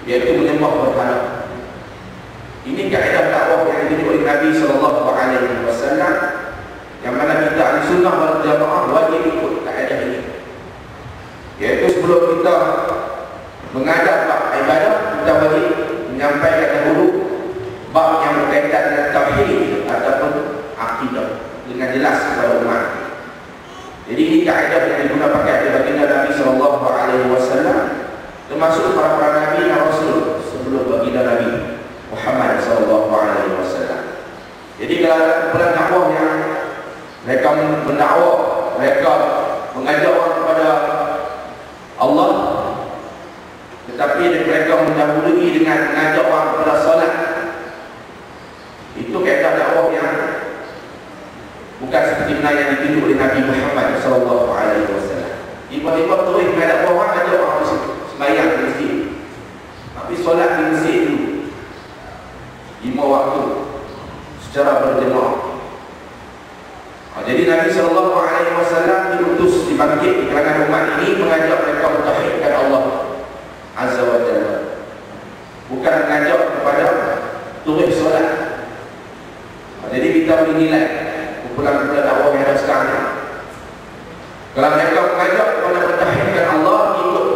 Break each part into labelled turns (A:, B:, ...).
A: yaitu menyembah berhala. Ini kaedah dakwah yang ditunjuk oleh Nabi SAW, yang mana kita ahli sunnah wal jamaah wajib ikut kaedah ini. Yaitu sebelum kita mengajar bab ibadah, kita wajib menyampaikan dahulu bab yang berkaitan dengan tauhid ataupun akidah dengan jelas kepada umat. Jadi ini kaedah yang digunakan pakai oleh baginda Nabi SAW, termasuk para nabi dan rasul sebelum baginda Nabi Muhammad SAW. Jadi kalau ada kumpulan dakwah yang mereka mendakwa, mereka mengajak orang kepada Allah, tetapi mereka mendahului dengan mengajak orang kepada salat, itu kaedah dakwah yang bukan seperti mana yang ditunjuk oleh Nabi Muhammad SAW. Tiba-tiba terus menghadap orang, ajak orang sembahyang di masjid, tapi solat di masjid dulu 5 waktu secara berjemaah. Jadi Nabi SAW diutus dibangkit di kalangan umat ini mengajak mereka mentauhidkan Allah Azza wa Jalla, bukan mengajak kepada turut solat. Jadi kita menilai kumpulan-kumpulan dakwah yang ada sekarang ini, kalau mereka mengajak kepada mentauhidkan Allah, ikut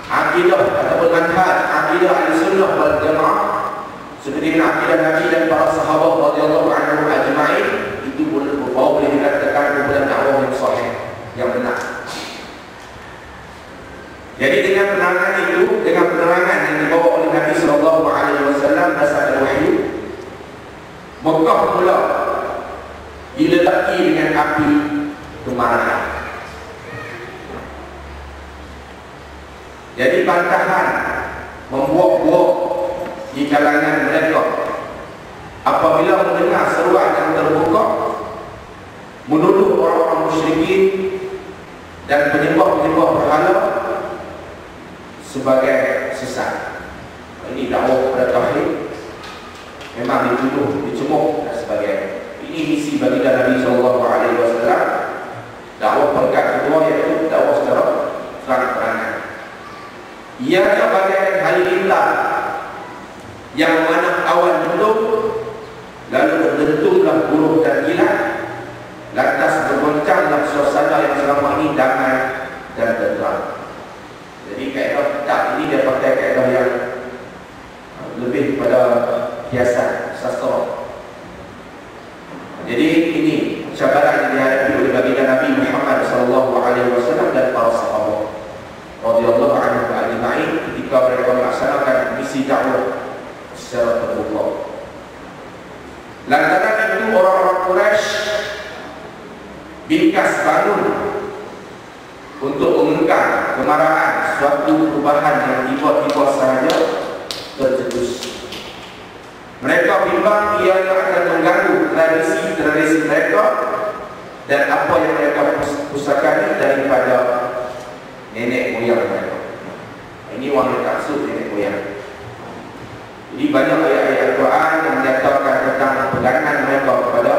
A: akidah ataupun manhaj akidah Ahlussunnah wal Jamaah seperti akidah Nabi dan para sahabat radhiyallahu anhum ajma'in, itu boleh dikatakan kumpulan dakwah yang sahih, yang benar. Jadi dengan penerangan itu, dengan penerangan yang dibawa oleh Nabi SAW berdasarkan wahyu, Mekah pula diledaki dengan api kemarahan. Jadi bantahan membuat-buat di kalangan mereka apabila mendengar seruan yang terbuka menuduh orang-orang musyrikin dan penyembah-penyembah berhala sebagai sesat. Ini dakwah kepada tauhid memang dituduh, dicemooh dan sebagainya. Ini misi baginda Nabi SAW. Dakwah peringkat kedua iaitu dakwah secara terang-terangan. Ianya bagaikan halilintar yang mana awan mendung, lalu berdentunglah burung dan kilat, lantas bergoncanglah suasana yang selama ini damai dan tenteram. Jadi kaedah kitab ini dia pakai kaedah yang lebih pada hiasan sastra. Jadi ini cabaran yang dihadapi oleh baginda Nabi Muhammad SAW dan para sahabat radhiyallahu anhum ajma'in ketika mereka melaksanakan misi dakwah secara terbuka. Lantaran itu orang-orang Quraisy bingkas bangun untuk mengengkang kemarahan suatu perubahan yang tiba-tiba sahaja tercetus. Mereka bimbang ia akan mengganggu tradisi mereka dan apa yang mereka pusakani daripada nenek moyang mereka. Ini wanita taksub nenek moyang. Jadi banyak ayat-ayat Quran yang menyatakan tentang pegangan mereka kepada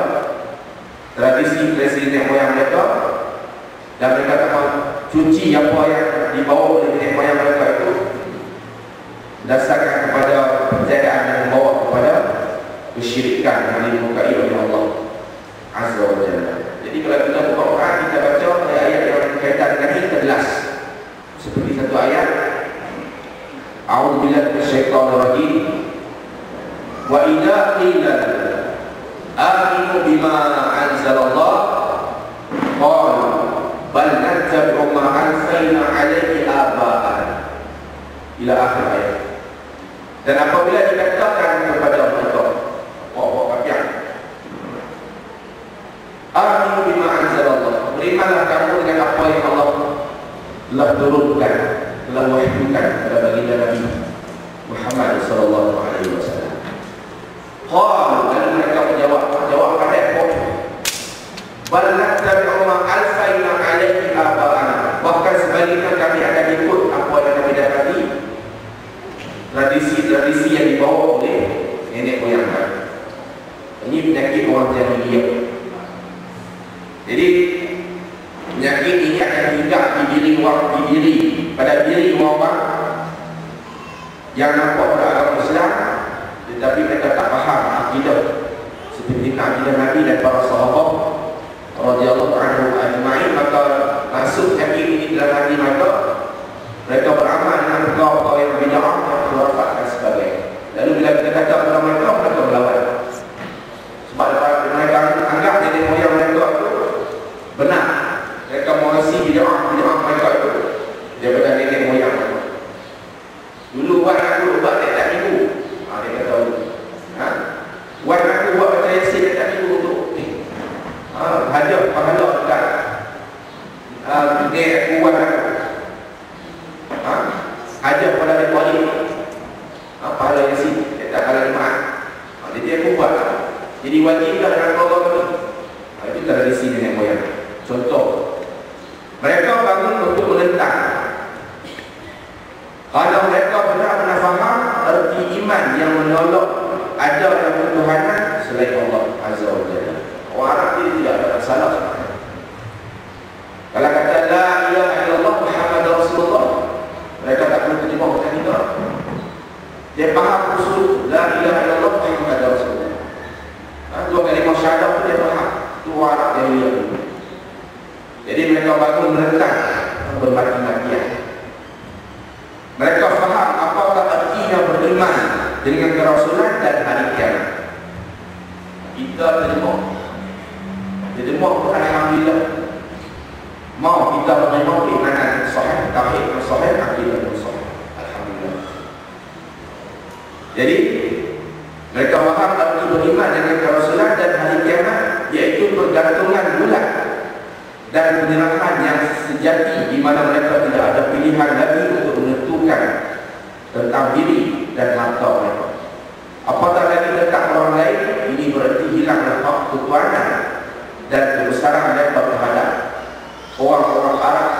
A: tradisi nenek moyang mereka, dan mereka tak mahu cuci apa yang dibawa oleh nenek moyang mereka itu berdasarkan kepada percayaan yang membawa kepada kesyirikan yang dimukai oleh Allah Azza wa Jalla. Jadi kalau kita buka Quran, kita baca ayat-ayat yang berkaitan dengan ini jelas. Seperti satu ayat, A'udzubillahi minasyaitonir rajim, wa idza qila aminu bima anzalallah qalu bal nattabi'u ma alfayna 'alaihi aba'ana, ila akhir ayat. Dan apabila dikatakan kepada mereka, aminu bima anzalallah, berimanlah kamu dengan apa yang Allah telah turunkan, telah wahyukan kepada baginda Nabi Muhammad SAW. Qalu, dan mereka menjawab pada bal nattabi'u ma alfayna 'alaihi aba'ana, bahkan sebaliknya kami akan ikut apa yang kami dapati, tradisi-tradisi yang dibawa oleh nenek moyang kami. Ini penyakit orang jahiliyah. Jadi penyakit ini akan hinggap di diri pada diri orang yang nampak beragama Islam, tetapi mereka tak faham akidah seperti akidah Nabi dan para sahabat radhiyallahu anhum ajma'in, maka masuk yakin ini dalam hati mereka beramal dengan perkara-perkara yang bid'ah, khurafat dan sebagainya. Lalu bila kita kata kepada mereka melawan. Sebab mereka anggap nenek moyang mereka itu benar. Mereka mengasihi bid'ah mereka itu daripada nenek moyang mereka. Dulu buat aku ubat tak minggu, dia kata dulu. Buat aku buat baca Yasin tak minggu untuk hadiah pahala dekat dia aku buat aku hadiah pada dia wali pahala Yasin, dia tak pahala Jumaat. Jadi aku buat. Jadi wajiblah dengan Allah itu. Itu tradisi nenek moyang. Contoh, mereka bangun untuk menentang. Kalau mereka benar-benar faham erti iman yang menolak ada yang ketuhanan selain Allah Azza wa Jalla, orang Arab ini tidak ada masalah sebenarnya. Kalau kata la ilaha illallah Muhammad Rasulullah, mereka tak perlu terjemah bukan kita. Dia faham usul la ilaha illallah Muhammad Rasulullah. Dua kalimah syahadat tu dia faham. Itu orang Arab jahiliyah. Jadi mereka bangun menentang bermati-matian. Mereka faham apakah artinya beriman dengan kerasulan dan hari kiamat. Kita terima pun alhamdulillah. Mau kita menerima keimanan sahih, tauhid sahih, akidah sahih. Alhamdulillah. Jadi mereka faham arti beriman dengan kerasulan dan hari kiamat, iaitu pergantungan bulan dan penyerahan yang sejati, di mana mereka tidak ada pilihan lagi untuk menentukan tentang diri dan harta mereka. Apatah lagi letak orang lain, ini berarti hilanglah hak ketuhanan dan kebesaran mereka terhadap orang-orang Arab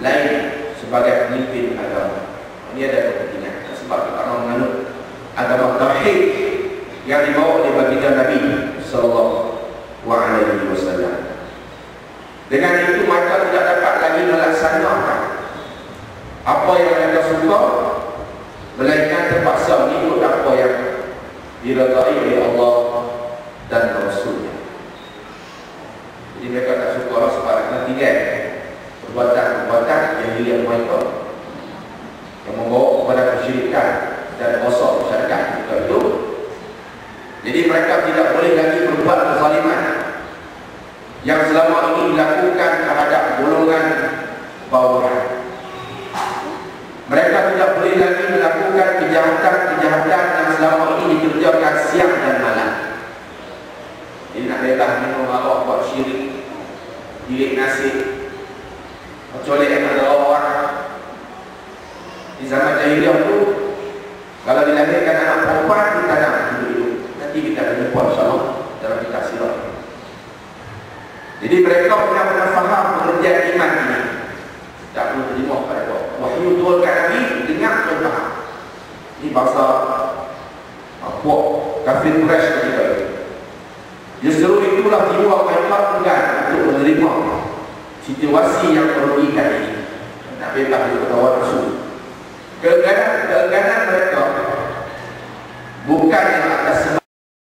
A: lain sebagai pemimpin agama. Ini ada kepentingan sebab kita menganut agama tauhid yang dibawa oleh baginda Nabi sallallahu alaihi wasallam. Dengan itu mereka tidak dapat lagi melaksanakan apa yang mereka suka, melainkan terpaksa mengikut apa yang diredai oleh Allah dan Rasulnya. Jadi mereka tak suka sebaliknya tinggal perbuatan-perbuatan yang dilihat mereka yang membawa kepada kesyirikan dan rosak masyarakat itu. Jadi mereka tidak boleh lagi berbuat kezaliman yang selama ini dilakukan terhadap golongan bawahan. Mereka tidak boleh lagi melakukan kejahatan-kejahatan yang selama ini dikerjakan siang dan malam. Jadi nak bebas minum arak, buat syirik, bilik nasi, mencolek ada orang. Di zaman jahiliah itu, kalau dilahirkan anak perempuan, kita nak hidup. Nanti kita akan jumpa insyaAllah dalam kitab sirah. Jadi mereka benar-benar faham pengertian iman ini. Tak perlu terima pada Allah. Wahyu turunkan Nabi, dengar dan faham. Ini bahasa puak kafir Quraisy ketika itu. Justru itulah jiwa mereka enggan untuk menerima situasi yang merugikan ini. Nak bebas dari hawa nafsu. Keengganan mereka bukan yang